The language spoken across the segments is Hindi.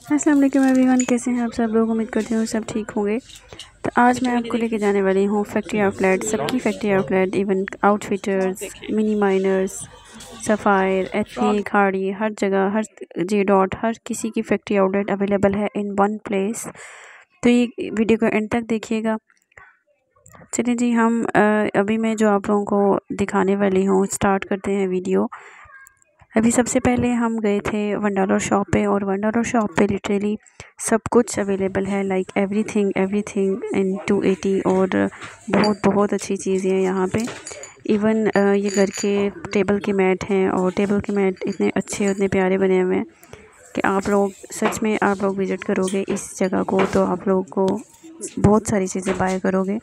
अस्सलाम वालेकुम एवरीवन, कैसे हैं आप सब लोग। उम्मीद करती हूँ सब ठीक होंगे। तो आज मैं आपको लेके जाने वाली हूँ फैक्ट्री आउटलेट, सबकी factory outlet, even Outfitters, Mini Minors, Sapphire, Ethnic, Hardy, हर जगह, हर जी डॉट, हर किसी की फैक्ट्री आउटलेट अवेलेबल है इन वन प्लेस। तो ये वीडियो को एंड तक देखिएगा। चलिए जी, हम अभी मैं जो आप लोगों को दिखाने वाली हूँ, स्टार्ट करते हैं वीडियो। अभी सबसे पहले हम गए थे $1 शॉप पे, और $1 शॉप पे लिटरली सब कुछ अवेलेबल है, लाइक एवरीथिंग इन 280, और बहुत बहुत अच्छी चीज़ें हैं यहाँ पे। इवन ये घर के टेबल के मैट हैं, और टेबल के मैट इतने अच्छे, इतने प्यारे बने हुए हैं कि आप लोग सच में आप लोग विज़िट करोगे इस जगह को तो आप लोगों को बहुत सारी चीज़ें बाय करोगे।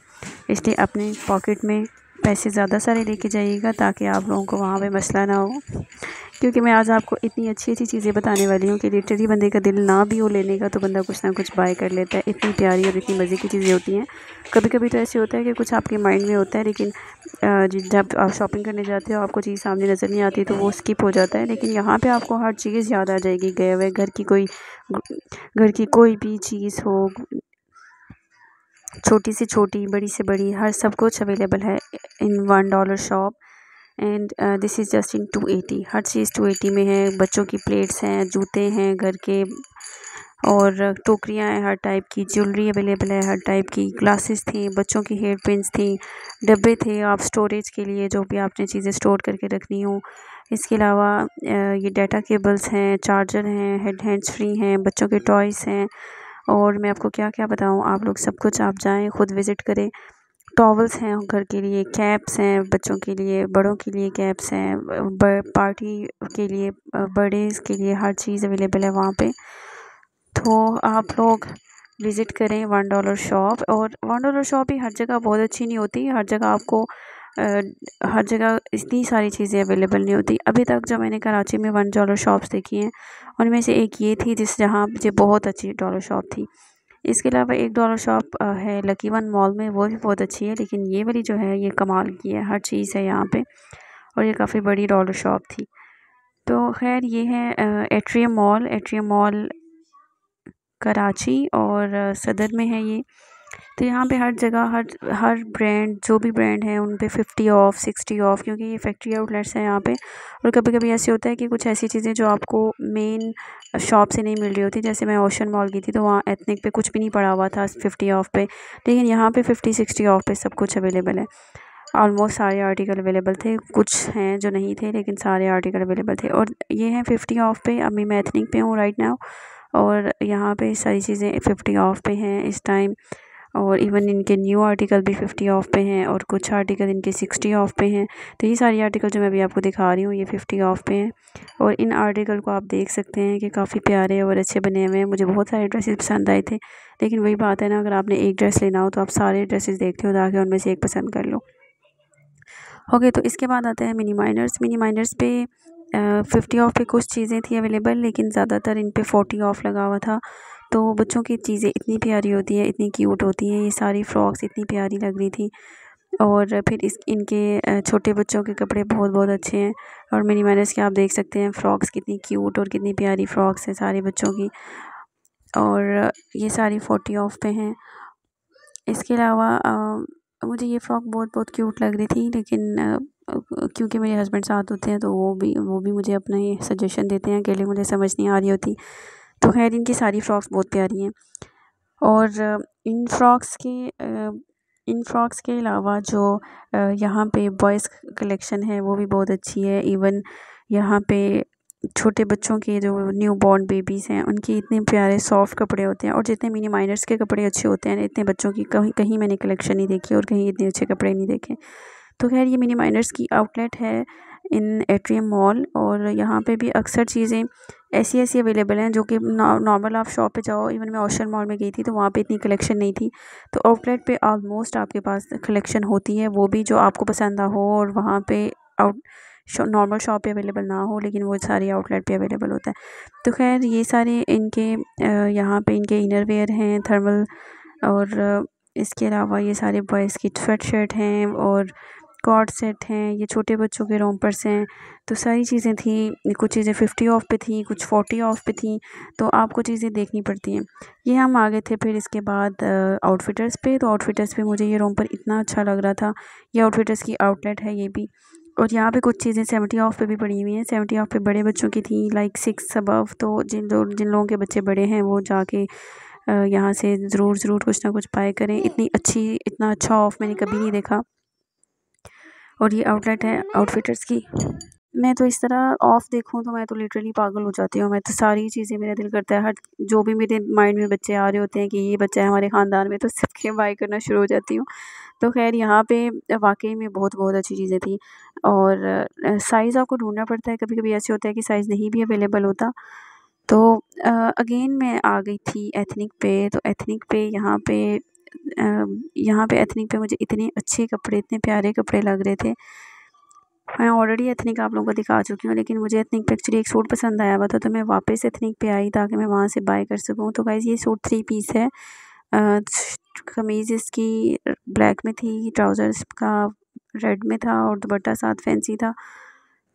इसलिए अपने पॉकेट में पैसे ज़्यादा सारे लेके जाइएगा ताकि आप लोगों को वहाँ पे मसला ना हो, क्योंकि मैं आज आपको इतनी अच्छी अच्छी चीज़ें बताने वाली हूँ कि लिटरली बंदे का दिल ना भी हो लेने का तो बंदा कुछ ना कुछ बाय कर लेता है। इतनी प्यारी और इतनी मज़े की चीज़ें होती हैं। कभी कभी तो ऐसे होता है कि कुछ आपके माइंड में होता है, लेकिन जब आप शॉपिंग करने जाते हो आपको चीज़ सामने नज़र नहीं आती तो वो स्किप हो जाता है। लेकिन यहाँ पर आपको हर चीज़ याद आ जाएगी। गए हुए घर की कोई भी चीज़ हो, छोटी से छोटी, बड़ी से बड़ी, हर सब कुछ अवेलेबल है इन $1 shop. And this is just in 280। हर चीज़ 280 में है। बच्चों की प्लेट्स हैं, जूते हैं घर के, और टोकरियाँ हैं हर टाइप की, ज्वेलरी अवेलेबल है हर टाइप की, ग्लासेस थी, बच्चों की हेयर पिन्स थी, डब्बे थे आप स्टोरेज के लिए जो भी आपने चीज़ें स्टोर करके रखनी हो। इसके अलावा ये डाटा केबल्स हैं, चार्जर हैं, हैंड्स फ्री हैं, बच्चों के टॉयज़ हैं, और मैं आपको क्या क्या बताऊँ। आप लोग सब कुछ आप जाएँ, खुद विज़िट करें। टॉवल्स हैं घर के लिए, कैप्स हैं बच्चों के लिए, बड़ों के लिए कैप्स हैं, पार्टी के लिए, बर्थडेज़ के लिए, हर चीज़ अवेलेबल है वहाँ पे। तो आप लोग विज़िट करें $1 शॉप। और $1 शॉप ही हर जगह बहुत अच्छी नहीं होती। हर जगह आपको हर जगह इतनी सारी चीज़ें अवेलेबल नहीं होती। अभी तक जो मैंने कराची में $1 शॉप्स देखी हैं उनमें से एक ये थी जहाँ मुझे बहुत अच्छी डॉलर शॉप थी। इसके अलावा $1 शॉप है लकी वन मॉल में, वो भी बहुत अच्छी है। लेकिन ये वाली जो है ये कमाल की है, हर चीज़ है यहाँ पे, और ये काफ़ी बड़ी डॉलर शॉप थी। तो खैर ये है एट्रियम मॉल कराची, और सदर में है ये। तो यहाँ पे हर जगह हर ब्रांड, जो भी ब्रांड है उन पे 50 ऑफ़, 60 ऑफ़, क्योंकि ये फैक्ट्री आउटलेट्स हैं यहाँ पे। और कभी कभी ऐसे होता है कि कुछ ऐसी चीज़ें जो आपको मेन शॉप से नहीं मिल रही होती। जैसे मैं ओशन मॉल गई थी तो वहाँ एथनिक पे कुछ भी नहीं पड़ा हुआ था 50 ऑफ़ पे, लेकिन यहाँ पे 50-60 ऑफ़ पे सब कुछ अवेलेबल है। ऑलमोस्ट सारे आर्टिकल अवेलेबल थे, कुछ हैं जो नहीं थे लेकिन सारे आर्टिकल अवेलेबल थे। और ये हैं 50 ऑफ़ पे। अभी मैं एथनिक पे हूँ राइट नाउ, और यहाँ पे सारी चीज़ें 50 ऑफ़ पे हैं इस टाइम। और इवन इनके न्यू आर्टिकल भी 50 ऑफ़ पे हैं, और कुछ आर्टिकल इनके 60 ऑफ़ पे हैं। तो ये सारी आर्टिकल जो मैं अभी आपको दिखा रही हूँ ये 50 ऑफ़ पे हैं। और इन आर्टिकल को आप देख सकते हैं कि काफ़ी प्यारे और अच्छे बने हुए हैं। मुझे बहुत सारे ड्रेसेस पसंद आए थे, लेकिन वही बात है ना, अगर आपने एक ड्रेस लेना हो तो आप सारे ड्रेसेस देखते हो ताकि उनमें से एक पसंद कर लो। ओके, तो इसके बाद आता है मिनी माइनर्स पे 50 ऑफ़ पे कुछ चीज़ें थी अवेलेबल, लेकिन ज़्यादातर इन पे 40 ऑफ़ लगा हुआ था। तो बच्चों की चीज़ें इतनी प्यारी होती है, इतनी क्यूट होती हैं, ये सारी फ्रॉक्स इतनी प्यारी लग रही थी। और फिर इनके छोटे बच्चों के कपड़े बहुत बहुत अच्छे हैं। और मिनी माइनर्स के आप देख सकते हैं फ्रॉक्स कितनी क्यूट और कितनी प्यारी फ्रॉक्स हैं सारे बच्चों की, और ये सारी 40 ऑफ़ पे हैं। इसके अलावा मुझे ये फ़्रॉक बहुत बहुत क्यूट लग रही थी, लेकिन क्योंकि मेरे हस्बैंड साथ होते हैं तो वो भी मुझे अपना ये सजेशन देते हैं, अकेले मुझे समझ नहीं आ रही होती। तो खैर इनकी सारी फ़्रॉक्स बहुत प्यारी हैं। और इन फ्रॉक्स के अलावा जो यहाँ पे बॉयज़ कलेक्शन है वो भी बहुत अच्छी है। इवन यहाँ पे छोटे बच्चों के जो न्यू बॉर्न बेबीज़ हैं उनके इतने प्यारे सॉफ्ट कपड़े होते हैं, और जितने मिनी माइनर्स के कपड़े अच्छे होते हैं इतने बच्चों की कहीं कहीं मैंने कलेक्शन नहीं देखी, और कहीं इतने अच्छे कपड़े नहीं देखे। तो खैर ये मिनी माइनर्स की आउटलेट है इन एट्रियम मॉल, और यहाँ पे भी अक्सर चीज़ें ऐसी अवेलेबल हैं जो कि नॉर्मल आप शॉप पे जाओ। इवन मैं ओशन मॉल में गई थी तो वहाँ पे इतनी कलेक्शन नहीं थी। तो आउटलेट पे ऑलमोस्ट आपके पास कलेक्शन होती है, वो भी जो आपको पसंद हो, और वहाँ पे आउट नॉर्मल शॉप पे अवेलेबल ना हो, लेकिन वो सारी आउटलेट पे अवेलेबल होता है। तो खैर ये सारे इनके यहाँ पे इनके इनर वेयर हैं थर्मल, और इसके अलावा ये सारे बॉयज़ की स्वेट शर्ट हैं, और कॉर्ड सेट हैं, ये छोटे बच्चों के रोम्पर्स हैं। तो सारी चीज़ें थी, कुछ चीज़ें 50 ऑफ पे थी, कुछ 40 ऑफ पे थी, तो आपको चीज़ें देखनी पड़ती हैं। ये हम आ गए थे फिर इसके बाद आउटफिटर्स पे। तो आउटफिटर्स पे मुझे ये रोम्पर इतना अच्छा लग रहा था। ये आउटफिटर्स की आउटलेट है ये भी। और यहाँ पे कुछ चीज़ें 70 ऑफ पे भी पड़ी हुई हैं। 70 ऑफ पे बड़े बच्चों की थी, लाइक 6 अबव। तो जिन लोगों के बच्चे बड़े हैं वो जाके यहाँ से ज़रूर कुछ ना कुछ बाय करें। इतना अच्छा ऑफ़ मैंने कभी नहीं देखा। और ये आउटलेट है आउटफिटर्स की। मैं तो इस तरह ऑफ़ देखूँ तो मैं तो लिटरली पागल हो जाती हूँ। मैं तो सारी चीज़ें, मेरा दिल करता है हर जो भी मेरे माइंड में बच्चे आ रहे होते हैं कि ये बच्चा है हमारे ख़ानदान में, तो सबके बाय करना शुरू हो जाती हूँ। तो ख़ैर यहाँ पे वाक़ई में बहुत अच्छी चीज़ें थी। और साइज़ आपको ढूँढना पड़ता है, कभी-कभी ऐसे होता है कि साइज़ नहीं भी अवेलेबल होता। तो अगेन मैं आ गई थी एथनिक पे। तो एथनिक पे यहाँ पे एथनिक पे मुझे इतने अच्छे कपड़े, इतने प्यारे कपड़े लग रहे थे। मैं ऑलरेडी एथनिक आप लोगों को दिखा चुकी हूँ, लेकिन मुझे एथनिक पे एक्चुअली एक सूट पसंद आया हुआ था, तो मैं वापस एथनिक पे आई ताकि मैं वहाँ से बाय कर सकूँ। तो गाइज़ ये सूट 3 पीस है। कमीज़ इसकी ब्लैक में थी, ट्राउज़र्स का रेड में था और दुपट्टा साथ फैंसी था।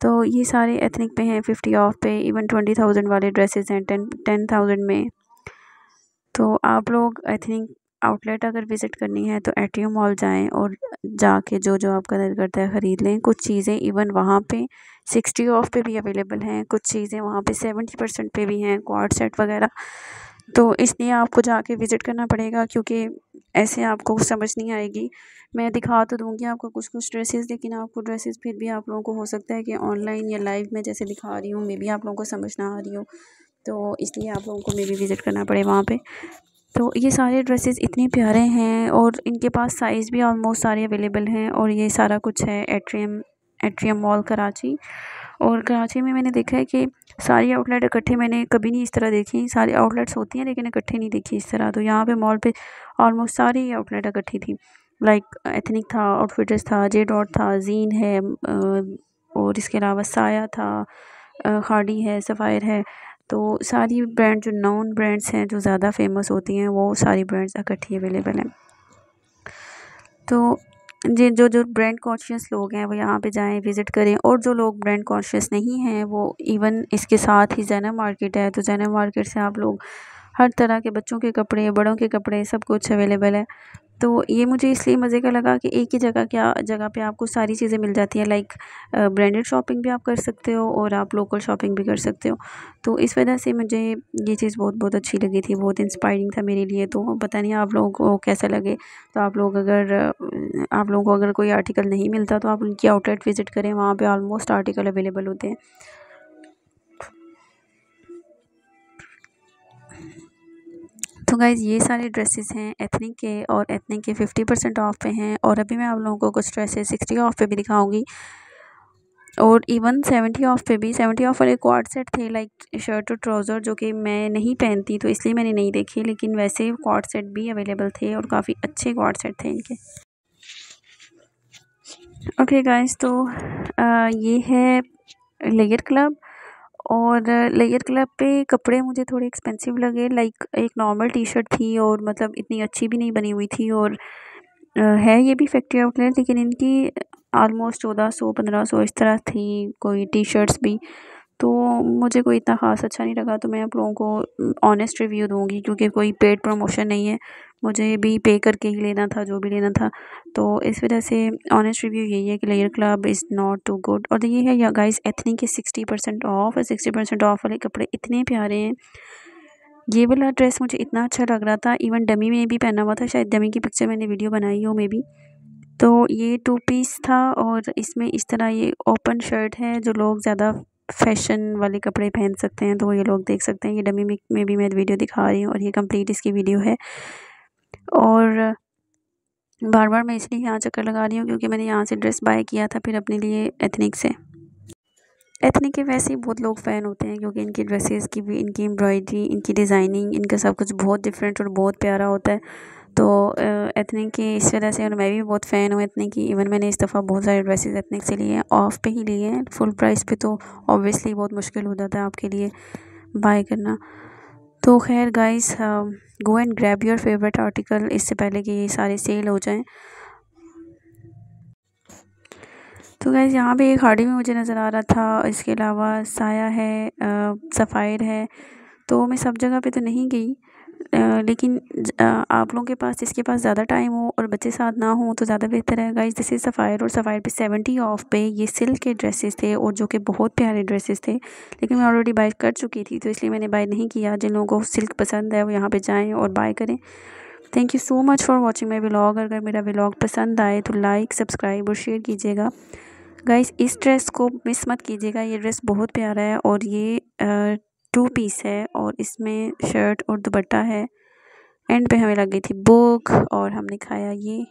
तो ये सारे एथनिक पे हैं 50 ऑफ पे। इवन 20,000 वाले ड्रेसेस हैं 10,000 में। तो आप लोग एथनिक आउटलेट अगर विज़िट करनी है तो एट्रियम मॉल जाएं और जाके जो आपका दिल करता है ख़रीद लें। कुछ चीज़ें इवन वहाँ पे 60 ऑफ पे भी अवेलेबल हैं, कुछ चीज़ें वहाँ पे 70% पे भी हैं, क्वार्ट सेट वगैरह। तो इसलिए आपको जाके विज़िट करना पड़ेगा, क्योंकि ऐसे आपको समझ नहीं आएगी। मैं दिखा तो दूँगी आपको कुछ ड्रेसेस, लेकिन आपको ड्रेसेस फिर भी आप लोगों को हो सकता है कि ऑनलाइन या लाइव में जैसे दिखा रही हूँ, मे बी आप लोगों को समझ ना आ रही हो। तो इसलिए आप लोगों को मे बी विज़िट करना पड़े वहाँ पे। तो ये सारे ड्रेसेस इतने प्यारे हैं और इनके पास साइज़ भी ऑलमोस्ट सारे अवेलेबल हैं। और ये सारा कुछ है एट्रियम मॉल कराची। और कराची में मैंने देखा है कि सारी आउटलेट इकट्ठे मैंने कभी नहीं इस तरह देखी। सारी आउटलेट्स होती हैं लेकिन इकट्ठे नहीं देखी इस तरह। तो यहाँ पे मॉल पे ऑलमोस्ट सारी आउटलेट इकट्ठी थी। लाइक एथनिक था, आउटफिटर्स था, जे डॉट था, जीन है, और इसके अलावा साया था, खाड़ी है, सफ़ायर है। तो सारी ब्रांड जो नोन ब्रांड्स हैं, जो ज़्यादा फेमस होती हैं, वो सारी ब्रांड्स इकट्ठी अवेलेबल हैं। तो जो ब्रांड कॉन्शियस लोग हैं वो यहाँ पे जाएं, विज़िट करें। और जो लोग ब्रांड कॉन्शियस नहीं हैं वो इवन इसके साथ ही ज़ैनब मार्केट है, तो ज़ैनब मार्केट से आप लोग हर तरह के बच्चों के कपड़े, बड़ों के कपड़े, सब कुछ अवेलेबल है। तो ये मुझे इसलिए मज़े का लगा कि एक ही जगह पे आपको सारी चीज़ें मिल जाती हैं। लाइक ब्रांडेड शॉपिंग भी आप कर सकते हो और आप लोकल शॉपिंग भी कर सकते हो। तो इस वजह से मुझे ये चीज़ बहुत अच्छी लगी थी, बहुत इंस्पायरिंग था मेरे लिए। तो पता नहीं आप लोगों को कैसा लगे। तो आप लोगों को अगर कोई आर्टिकल नहीं मिलता तो आप उनकी आउटलेट विज़िट करें, वहाँ पे ऑलमोस्ट आर्टिकल अवेलेबल होते हैं। तो गाइज़ ये सारे ड्रेसेस हैं एथनिक के, और एथनिक के 50% ऑफ पे हैं। और अभी मैं आप लोगों को कुछ ड्रेसेस 60 ऑफ पे भी दिखाऊंगी, और इवन 70 ऑफ पे भी। 70 ऑफ वाले क्वार्ट सेट थे, लाइक शर्ट और ट्राउज़र, जो कि मैं नहीं पहनती तो इसलिए मैंने नहीं देखी, लेकिन वैसे क्वार्ट सेट भी अवेलेबल थे और काफ़ी अच्छे क्वार्ट सेट थे इनके। ओके गाइज़, तो ये है लेयर क्लब। और लेयर क्लब पे कपड़े मुझे थोड़े एक्सपेंसिव लगे। लाइक एक नॉर्मल टी शर्ट थी और मतलब इतनी अच्छी भी नहीं बनी हुई थी। और है ये भी फैक्ट्री आउटलेट, लेकिन इनकी ऑलमोस्ट 1400-1500 इस तरह थी कोई टी शर्ट्स भी। तो मुझे कोई इतना ख़ास अच्छा नहीं लगा। तो मैं आप लोगों को ऑनेस्ट रिव्यू दूंगी, क्योंकि कोई पेड प्रमोशन नहीं है, मुझे भी पे करके ही लेना था जो भी लेना था। तो इस वजह से ऑनेस्ट रिव्यू यही है कि layer club is not too good. और ये है या गाइस एथनिक के 60% ऑफ है। 60% ऑफ वाले कपड़े इतने प्यारे हैं। ये वाला ड्रेस मुझे इतना अच्छा लग रहा था, इवन डमी में भी पहना हुआ था, शायद डमी की पिक्चर मैंने वीडियो बनाई हो मे बी। तो ये 2 पीस था और इसमें इस तरह ये ओपन शर्ट है। जो लोग ज़्यादा फैशन वाले कपड़े पहन सकते हैं तो वो ये लोग देख सकते हैं। ये डमी में भी मैं वीडियो दिखा रही हूँ और ये कंप्लीट इसकी वीडियो है। और बार मैं इसलिए यहाँ चक्कर लगा रही हूँ क्योंकि मैंने यहाँ से ड्रेस बाय किया था फिर अपने लिए एथनिक से। एथनिक के वैसे ही बहुत लोग फ़ैन होते हैं, क्योंकि इनकी ड्रेसेस की भी, इनकी एम्ब्रॉयडरी, इनकी डिज़ाइनिंग, इनका सब कुछ बहुत डिफरेंट और बहुत प्यारा होता है। तो एथनिक की इस वजह से, और मैं भी बहुत फ़ैन हूँ एथनिक की। इवन मैंने इस दफ़ा बहुत सारे ड्रेसेस एथनिक से लिए हैं, ऑफ़ पे ही लिए हैं। फुल प्राइस पे तो ऑब्वियसली बहुत मुश्किल हो जाता है आपके लिए बाय करना। तो खैर guys, go and grab your favourite article इससे पहले कि ये सारे सेल हो जाएं। तो गाइज़ यहाँ पे एक हार्डी भी मुझे नज़र आ रहा था, इसके अलावा साया है, सफ़ायर है। तो मैं सब जगह पे तो नहीं गई, लेकिन आप लोगों के पास, जिसके पास ज़्यादा टाइम हो और बच्चे साथ ना हो तो ज़्यादा बेहतर है। गाइज़ दिस इज़ सफ़ायर, और सफ़ायर पे 70 ऑफ पे ये सिल्क के ड्रेसेस थे, और जो कि बहुत प्यारे ड्रेसेस थे, लेकिन मैं ऑलरेडी बाय कर चुकी थी तो इसलिए मैंने बाय नहीं किया। जिन लोगों को सिल्क पसंद है वो यहाँ पे जाएँ और बाय करें। Thank you so much for watching my vlog. अगर मेरा व्लॉग पसंद आए तो लाइक, सब्सक्राइब और शेयर कीजिएगा। गाइस इस ड्रेस को मिस मत कीजिएगा, ये ड्रेस बहुत प्यारा है, और ये 2 पीस है, और इसमें शर्ट और दुपट्टा है। एंड पे हमें लग गई थी भूख और हमने खाया ये